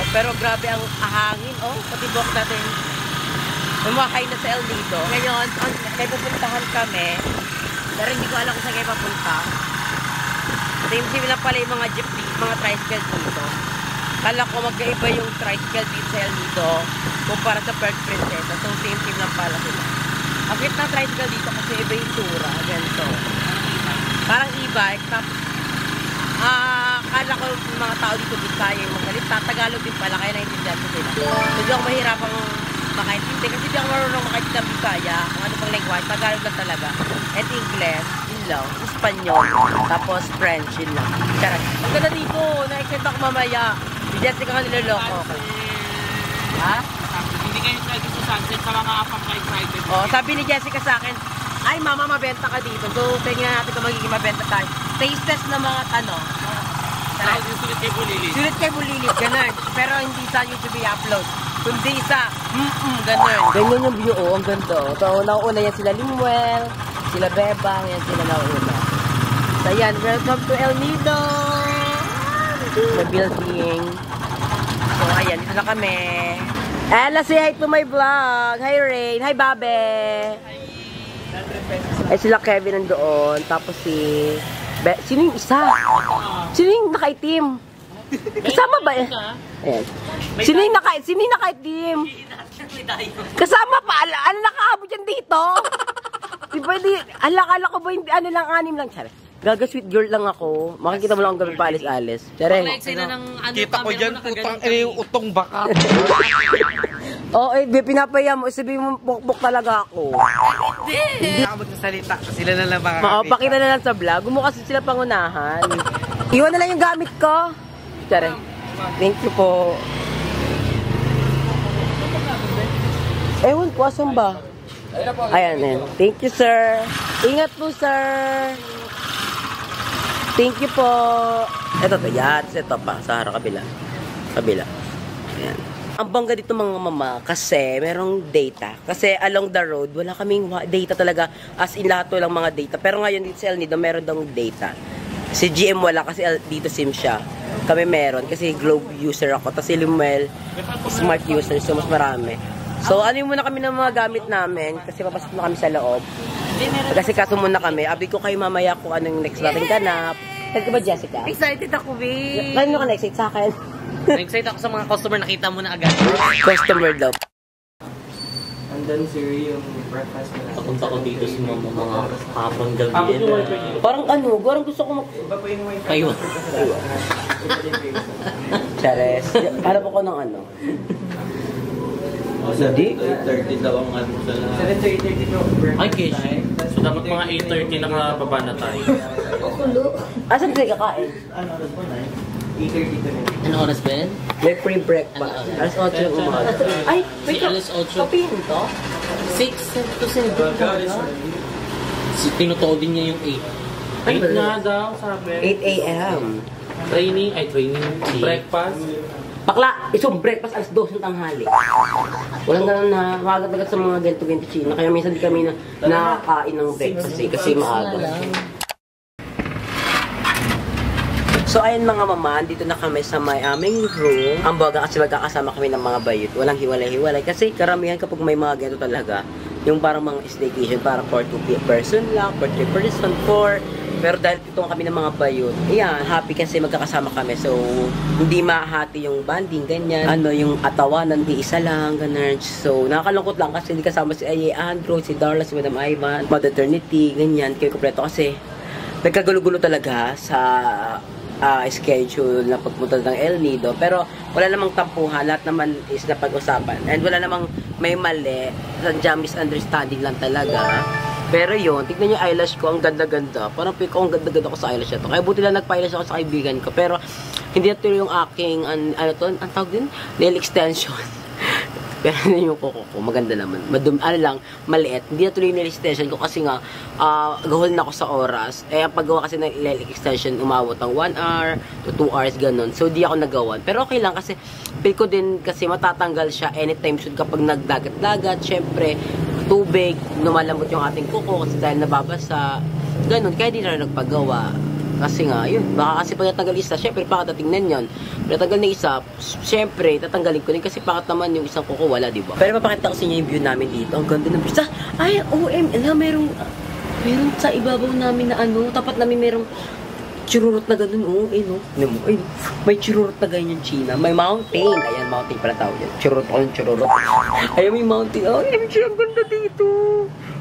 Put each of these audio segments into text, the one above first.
Pero grabe ang hangin, oh. Pati buhok natin. Umakay na sa El Nido. Ngayon, may pupuntahan kami. Pero hindi ko alam kung saan kayo papunta. Same-same lang pala yung mga jeepney, mga tricycle dito. Kala ko magkaiba yung tricycle dito sa El Nido kumpara sa Perth Princesa. So, same-same lang pala sila. Ang cute ng tricycle dito kasi iba yung tura. Ganito. Parang e-bike. Tapos, kala ko yung mga tao dito Bisaya yung magalit. Tagalog din pala, kaya naintindihan ko sila. So, di ako mahirapang makaintindi. Kasi di ako marunong makaintindi ng Bisaya. Kung ano pang language, Tagalog lang talaga. At English, yun lang. Espanyol. Tapos French, yun lang. Charot. Ang ganda dito. Na-excite ako mamaya. Si Jessica ka niloloko. Ha? Hindi kayo pwede sa sunset sa mga pang-excited. Oh, sabi ni Jessica sa akin, ay mama, mabenta ka dito. So, tingnan natin kung magiging mabenta tayo. Taste test ng mga Sulit kay Bulilit. Sulit kay Bulilit, ganun. Pero hindi sa YouTube i-upload. Kundi sa, ganun. Ganyan yung view, oh, ang ganda. So, nauuna yan sila Limuel, sila Bebang, yan sila nauuna. So, yan, welcome to El Nido. The building. So, ayan, dito na kami. Ella, say hi to my vlog. Hi, Rain. Hi, Babe. Ay, sila Kevin nandoon. Tapos si... Sino yung isa? Sino yung nakaitim? Kasama ba eh? Ayan. Sino yung nakaitim? Kasama pa? Ano nakaabot yan dito? Diba di... Alakala ko ba yung ano lang, anim lang? Charis. Gaga sweet girl lang ako. Makikita mo lang ang gabi pa alis-alis. Charis. Kita ko dyan, putang yung utong baka. Oo, pinapaya mo. Sabihin mo, bukbok talaga ako. Hindi ako magsasalita. Sila na lang mga pakita na lang sa vlog. Gumukha sila pangunahan. Iwan na lang yung gamit ko. Charis. Thank you po. Ewan po, asan ba? Ayan. Thank you, sir. Ingat po, sir. Thank you po. Ito to, yats. Ito pa, sa harap kabila. Ayan. Ang bangga dito mga mama, kasi merong data. Kasi along the road, wala kaming data talaga. As in lahat lang mga data. Pero ngayon dito sa El Nido, meron daw data. Si GM wala kasi dito SIM siya. Kami meron kasi Globe user ako. Tapos si Limuel, smart user. So mas marami. So ano muna kami ng mga gamit namin. Kasi papasok na kami sa loob. Kasi kaso muna kami. Abi ko kayo mamaya kung anong next natin ganap. Excited ka ba, Jessica? Excited ako, babe. Kano ka na-excite sa akin? Excited ako sa mga customer, nakita mo na agad. Customer daw. Andun, sir, yung breakfast na natin. Papunta ko dito sa mga hapang gabi. Parang parang gusto ko Iba po yung wifi. Ayun. Chares. Para po ko ng ano? Hindi. 8:30 daw ang ano sa lahat. 7:30 daw. Ay, Keshi. So, dapat mga 8:30 nakababa na tayo. Asan kayo kakain? Ano oras po, 8:30 to 9. Ano oras ba yan? May free breakfast. Alas 8 yung umaga. Ay, wait Si Alas 8. kapihin to? 6 to 7. Tinutuo din niya yung 8. 8 na daw, sabi. 8 a.m. Training. Breakfast. Bakla, isang breakfast alas 2 ng tanghali. Walang ganun na maaga-agad sa mga ganito-ganito China. Kaya minsan di kami nakakain ng breakfast kasi maaga. So ayun mga mama, dito na kami sa may aming room. Ang baga kasi magkakasama kami ng mga bayot. Walang hiwalay-hiwalay kasi karamihan kapag may mga ganito talaga, yung parang mga staycation, parang for 2 person lang, for 3 person, 4. Pero dahil dito kami ng mga bayot, ayan, happy kasi magkakasama kami. So, hindi mahati yung banding, ganyan. Ano, yung atawanan, di isa lang, ganyan. So, nakakalungkot lang kasi hindi kasama si Andrew, si Darla, si Madam Ivan, Mother Eternity, ganyan. Kaya kompleto kasi nagkagulo-gulo talaga sa schedule na pagpunta ng El Nido. Pero wala namang tampuhan, lahat naman is na pag-usapan. And wala namang may mali, sadyang misunderstanding lang talaga. Pero yun, tignan yung eyelash ko, ang ganda-ganda. Parang pick ko, ang ganda-ganda ko sa eyelash na to. Kaya buti lang nagpa-eyelash ako sa kaibigan ko. Pero hindi natuloy yung aking, ano to, ang tawag din? Nail extension. Pero yung kuko ko, maganda naman. Maliit. Hindi natuloy yung nail extension ko kasi nga, gahol na ako sa oras. Ang paggawa kasi ng nail extension, umawot ang 1 hour to 2 hours, ganun. So, di ako nagawan. Pero okay lang kasi, feel ko din kasi matatanggal siya anytime soon kapag nagdagat-dagat. Syempre, tubig, lumalambot yung ating kuko kasi dahil nababasa. Ganun, kaya di na nagpagawa. Kasi nga, yun, baka kasi pag natanggal isa, syempre bakit natingnan yun? Pag natanggal na isa, syempre, tatanggalin ko din kasi bakit naman yung isang kuko wala, diba? Pero mapakita ko sa inyo yung view namin dito. Ang ganda ng view. Ay, na meron sa ibabaw namin na ano, tapat namin merong chururot na ganun, may chururot na ganyan China. May mountain. Ayan, mountain pala tawag yan. Chururot ako ng chururot. Ayan, may mountain. Oh, ang ganda dito.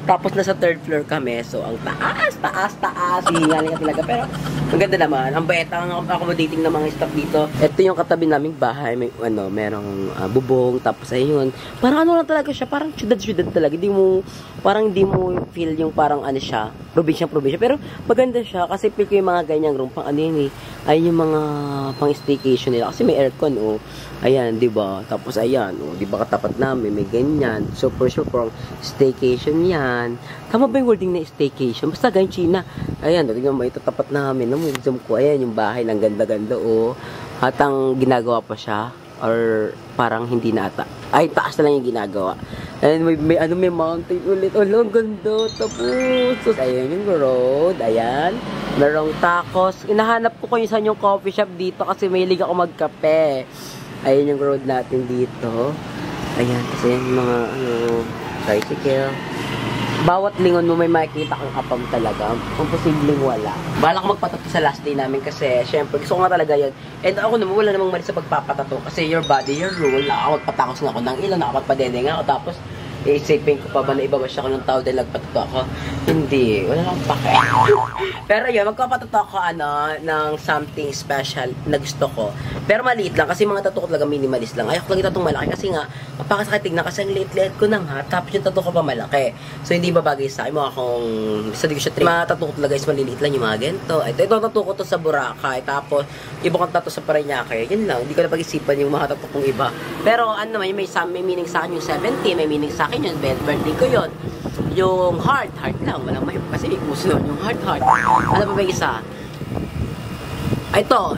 Tapos nasa third floor kami. So, ang taas. Hingali ka talaga. Pero, ang ganda naman. Ang bait, ang accommodating na mga staff dito. Ito yung katabi naming bahay. May, merong bubong. Tapos, ayun. Parang ano lang talaga siya. Parang syudad talaga. Hindi mo feel yung parang ano siya. Probinsya. Pero, maganda siya. Kasi feel ko yung mga ganyang room. Pang ano yun Ayun yung mga pang staycation nila. Kasi may aircon, Ayan, diba? Tapos, ayan, diba katapat namin. May ganyan. So, for sure, staycation yan. Tama ba yung wording na staycation? Basta ganyan China. Ayan, tingnan mo, ito tapat namin. Zoom ko. Ayan, yung bahay ng ganda-ganda, At ang ginagawa pa siya, or parang hindi na ata. Ay, taas na lang yung ginagawa. And may mountain ulit. Ang ganda. Tapos, ayan yung road. Ayan. Merong tacos. Inahanap ko kung saan yung coffee shop dito kasi may liga ako magkape. Ayan yung road natin dito. Ayan, kasi yung mga, tricycle. Bawat lingon mo may makikita kang kapam talaga. Kung posibleng wala. Balak magpatato sa last day namin kasi, syempre, gusto ko nga talaga yan. And ako naman, wala namang mali sa pagpapatato kasi your body, your rule. Nakakapagpatakos nga ako ng ilan, nakakapagpadede nga ako. Tapos, isipin ko pa ba na ibabash ako ng tao dahil nagpatato ako? Hindi. Wala lang pake. Pero yun, magpapatato ako ng something special na gusto ko. Pero maliit lang kasi mga tattoo ko talaga minimalist lang. Ayoko lang yung tattoo malaki kasi nga mapakasakit tignan kasi ang liit-liit ko na nga. Tapos yung tattoo ko pa malaki. So hindi babagay sa akin. Mga kung sa di ko siya mga tattoo ko talaga is maliliit lang yung mga ganito. Ito tattoo ko to sa Boracay. Tapos iba kong tattoo sa Parañaque. Yun lang. Hindi ko na pag-isipan yung mga tattoo kong iba. Pero ano naman, may meaning sa akin yung 70. May meaning sa akin yun. Birthday ko yun. Yung heart lang. Walang may kasi uso yun. Yung heart. Ano pa ba yung isa? Ito.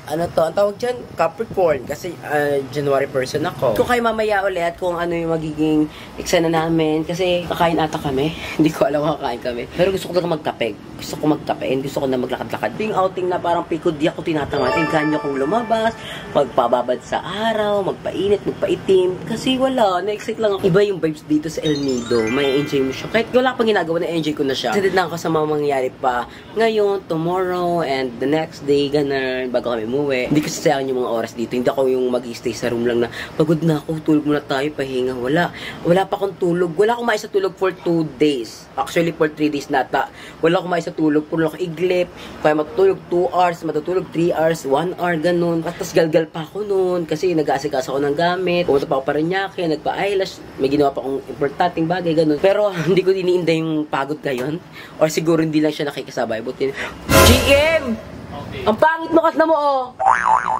Ano to? Ang tawag dyan, Capricorn. Kasi January person ako. Kung kayo mamaya ulit kung ano yung magiging eksena namin. Kasi kakain ata kami. Hindi ko alam kung kakain kami. Pero gusto ko talaga magkape. Gusto ko na maglakad-lakad. Yung outing na parang pikod, di ako tinatamad. Ganyo kong lumabas, magpababad sa araw, magpainit, magpaitim. Kasi wala, na-excite lang ako. Iba yung vibes dito sa El Nido. May enjoy mo siya. Kahit wala pang ginagawa, na-enjoy ko na siya. Excited lang ako sa mga mangyayari pa ngayon, tomorrow, and the next day, ganun, bago kami umuwi. Hindi ko sasayang yung mga oras dito. Hindi ako yung mag-stay sa room lang na pagod na ako, tulog muna tayo, pahinga. Wala pa akong tulog. Wala akong maisa tulog for 2 days. Actually, for 3 days nata. Wala akong maisa tulog. Puro ako iglip. Kaya matutulog 2 hours, matutulog 3 hours, 1 hour, ganun. Tapos galgal pa ako noon kasi nag-aasikaso ako ng gamit. Pumunta pa ako Parañaque, nagpa-eyelash. May ginawa pa akong importanteng bagay, ganun. Pero hindi ko iniinda yung pagod ngayon. Or siguro hindi lang siya nakikisabay. Buti. GM! Okay. Ang pangit mo kasna mo,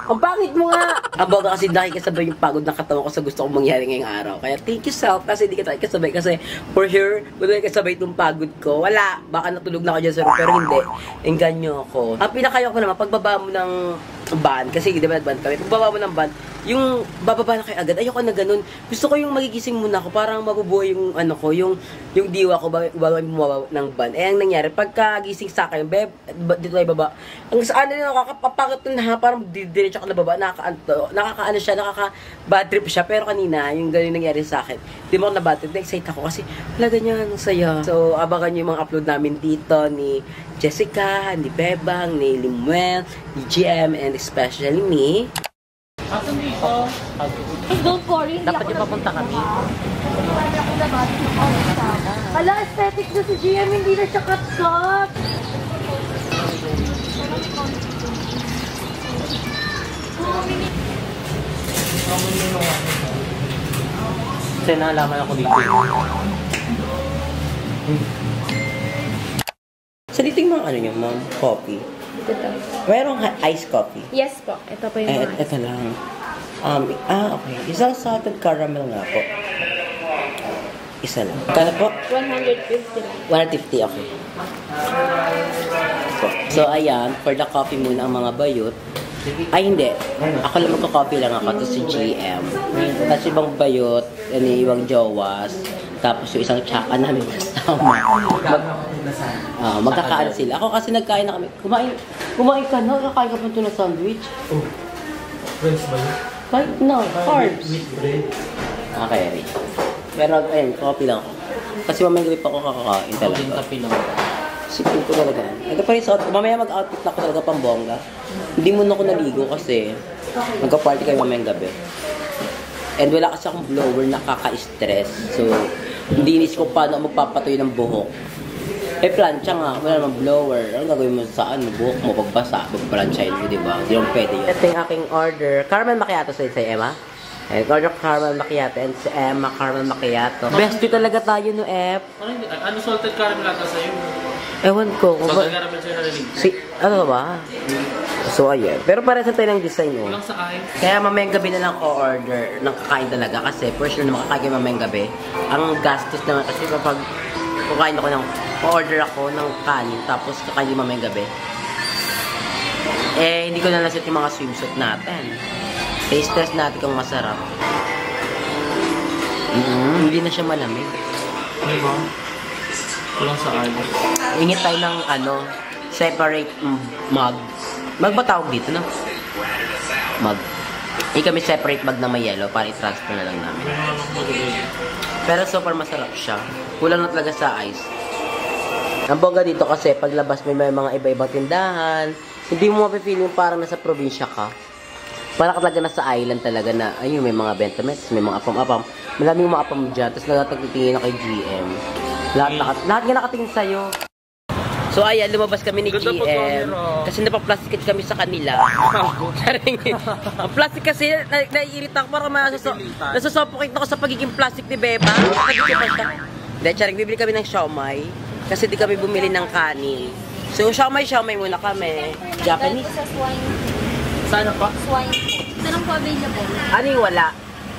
Ang pangit mo nga! Ang baga kasi nakikisabay yung pagod ng katawan ko sa gusto kong mangyari ngayong araw. Kaya thank you self kasi hindi ka nakikisabay kasi for here, kung nakikisabay itong pagod ko, wala. Baka natulog na ako dyan sa room, pero hindi. Engganyo ako. Ang pinakayo ko naman, pagbaba mo ng van, kasi di ba nag-van kami, pagbaba mo ng van, yung bababa na kayo agad, ayoko na ganun. Gusto ko yung magigising muna ako, parang mabubuhay yung ano ko, yung diwa ko bago bumaba ng van. Eh, ang nangyari, pagka gising sa akin, dito ay baba, ang saan na nakakapapakit na parang didiretso ako na baba, nakakaano siya, nakaka-bad trip siya, pero kanina, yung ganun nangyari sa akin, di mo ako na-bad trip, na-excite ako kasi, wala ganyan, ang saya. So, abangan nyo yung mga upload namin dito, ni Jessica, ni Bebang, ni Limuel, ni GM, and especially me. Asan dito? Don't worry, Dapat yung papunta kami. Ala, aesthetic na si GM, hindi na siya cut-cut. Kasi nalaman ako dito. So, dito yung mga ano nyo, ma'am, coffee. Ito. Mayroong iced coffee. Yes po, ito po yung mga. Ito lang. Okay. Isang salted caramel nga po. Isa lang. Kala po? 150 lang. 150, okay. So, ayan. For the coffee muna ang mga bayot. Ay, hindi. Ako lang magka-coffee lang ako. Ito si GM. Tapos ibang bayot, ibang jowas. Tapos yung isang tsaka namin kasama. Magkakain sila. Ako kasi nagkain na kami. Kumain ka na? Kakain ka pa ito ng sandwich? Oh. French ba yun? Kahit na, carbs. With bread. Okay. Pero ayun, coffee lang ako. Kasi mamaya gabi pa ako kakakain talaga. Yung kape lang. Sipin ko talaga. Ito pa rin sa mamaya mag-outfit na ako talaga pang bongga. Hindi muna ako naligo kasi magka-party kayo mamayang gabi. And wala kasi akong blower na kaka-stress. So, hindi inis ko paano magpapatuyo ng buhok. Eh, plancha nga. Wala namang blower. Ano gagawin mo sa buhok mo? Pagbasa, pagplansyahin mo, diba? Hindi naman pwede yun. Ito yung aking order. Caramel macchiato sa'yo, Emma. Order caramel macchiato and si Emma caramel macchiato. Bestie talaga tayo no, Ep. Ano salted caramel ata sa'yo? Ewan ko. Salted caramel sa'yo narinig. Ano ba? So, ayun. Pero para sa tayo ng design, oh. Walang sa akin. Kaya mamayang gabi na lang ko order ng kakain talaga. Kasi for sure na makakain mamayang gabi. Ang gastos naman kasi kapag kukain ako ng order ako ng kanin tapos kakain mamayang gabi. Eh, hindi ko na nasit yung mga swimsuit natin. Taste test natin kung masarap. Hindi na siya malamig. Ano ba? Walang sa akin. Ingit tayo ng separate mug. Mug ba tawag dito, no? Mug. Kami separate mug na may yellow para i-transfer na lang namin. Pero super masarap siya. Kulang na talaga sa ice. Ang bongga dito kasi paglabas may mga iba-ibang tindahan. Hindi mo mapipili yung parang nasa probinsya ka. Parang talaga nasa island talaga na, ayun, may mga bentamets, may mga apam-apam. Maraming mga apam dyan, tapos nagtagtitingin na kay GM. Lahat nga nakatingin sa'yo. So ayan, lumabas kami ni GM. Kasi napaplastic kami sa kanila. Ang plastic kasi, naiirita ako, parang nasusuffocate ako sa pagiging plastic ni Beba. Dahil charing, bibili kami ng siomay. Kasi di kami bumili ng kanin. So siomay muna kami. Japanese. Sana pa? Swine po. Ito lang po available. Ano yung wala?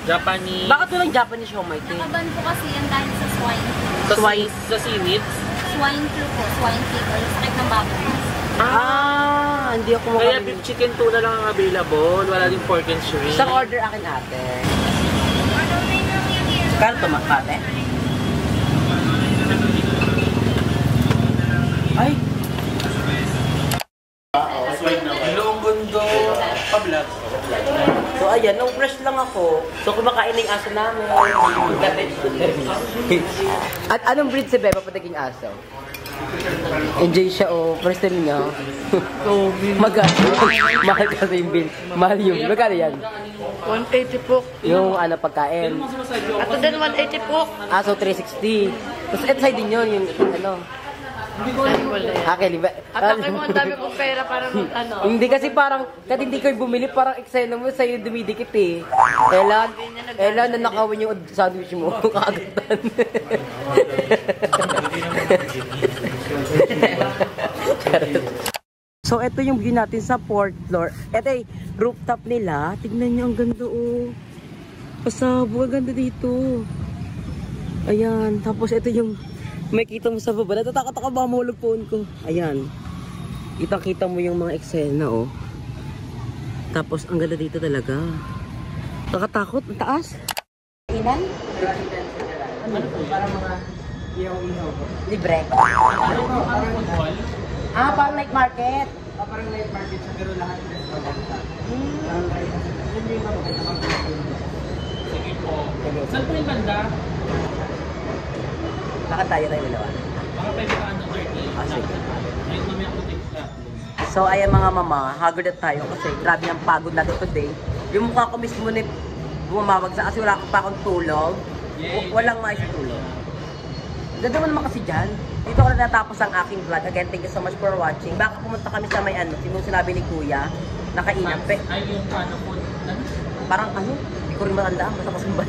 Japanese. Bakit walang Japanese siomay? Nakaban po kasi yan dahil sa swine. Sa seaweed? Swine flu po. Swine fever. Sakit ng baboy. Hindi ako Kaya makabili. beef chicken tuna lang ang available. Wala din pork and shrimp. Isang order akin ate. Kano ito ate? Ay! Ilonggondo pa-vlog. So ayan, nung fresh lang ako. So kumakain ng aso namin. At anong breed si Beba patiging aso? Enjoy siya first time niya. Magkano? Mahal kasi yung bill. Mahal yun. Magkano yan? 180 po. Yung pagkain. Ato din 180 po. So 360. Tapos ito side din yun, yung Okay, liba. At ako mo ang dami kong pera para Hindi kasi parang, kahit hindi ko bumili, parang eksena mo sa'yo dumidikit eh. Ella, na nakawin yung sandwich mo. Kagatan. So, ito yung view natin sa 4th floor. Ito yung rooftop nila. Tignan nyo, ang ganda Pasabog, ang ganda dito. Ayan, tapos ito yung makikita mo sa baba. Natatakot ako ba mahulog phone ko. Ayan. Kitang-kita mo yung mga eksena Tapos ang ganda dito talaga. Nakatakot, ang taas. Inan? Ano po? Parang mga ihaw-ihaw. Libre. Parang night market. Parang night market siya pero lahat restaurant. Sige po. Saan po yung banda? Lakad tayo dalawa. Baka pwede ka ng 30. Sige. Ayun namin ako take ka. So ayan mga mama, haggard na tayo kasi grabe ng pagod natin today. Yung mukha ko mismo na bumabagsak kasi wala pa akong tulog. Walang maayos tulog. Ganda mo naman kasi dyan. Dito ko na natapos ang aking vlog. Again, thank you so much for watching. Baka pumunta kami sa may yung sinabi ni Kuya, nakainap. Ay, yung po. Parang hindi ko rin matandaan. Basta masumban.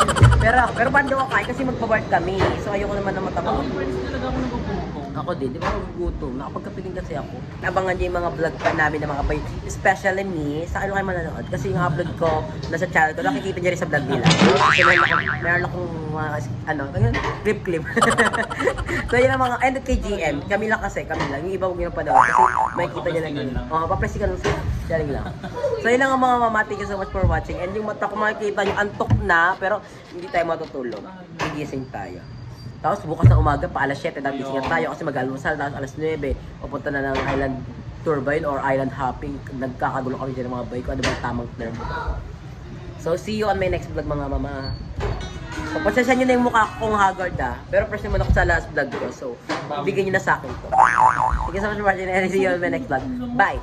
pero bando ako kasi magpa-work kami. So ayoko naman na matapos. Ako, friends talaga ako nagugutom. Ako din, di ba nagugutom? Nakapagkapiling kasi ako. Abangan niyo yung mga vlog pa namin ng mga bay. Especially me, sa kayo kayo manonood. Kasi yung upload ko nasa channel ko, nakikita niyo rin sa vlog nila. Kasi meron akong mga, clip. So yun ang mga, and kay GM, kami lang. Yung iba huwag yung panood. Kasi makikita niyo lang yun. Papresi ka lang sa sharing lang. So yun ang mga mama, thank you so much for watching. And yung mata ko makikita nyo, antok na, pero hindi tayo matutulog. Gigising tayo. Tapos bukas ng umaga pa alas 7 dapat gising tayo kasi mag-almusal. Tapos alas 9 pupunta na ng island tour ba yun or island hopping. Nagkakagulo kami dyan ng mga bay ko. Ano ba yung tamang term? So see you on my next vlog mga mama. So pasensya nyo na yung mukha kong haggard pero first naman ako sa last vlog ko. So bigyan nyo na sa akin to. Thank you so much for watching and see you on my next vlog. Bye!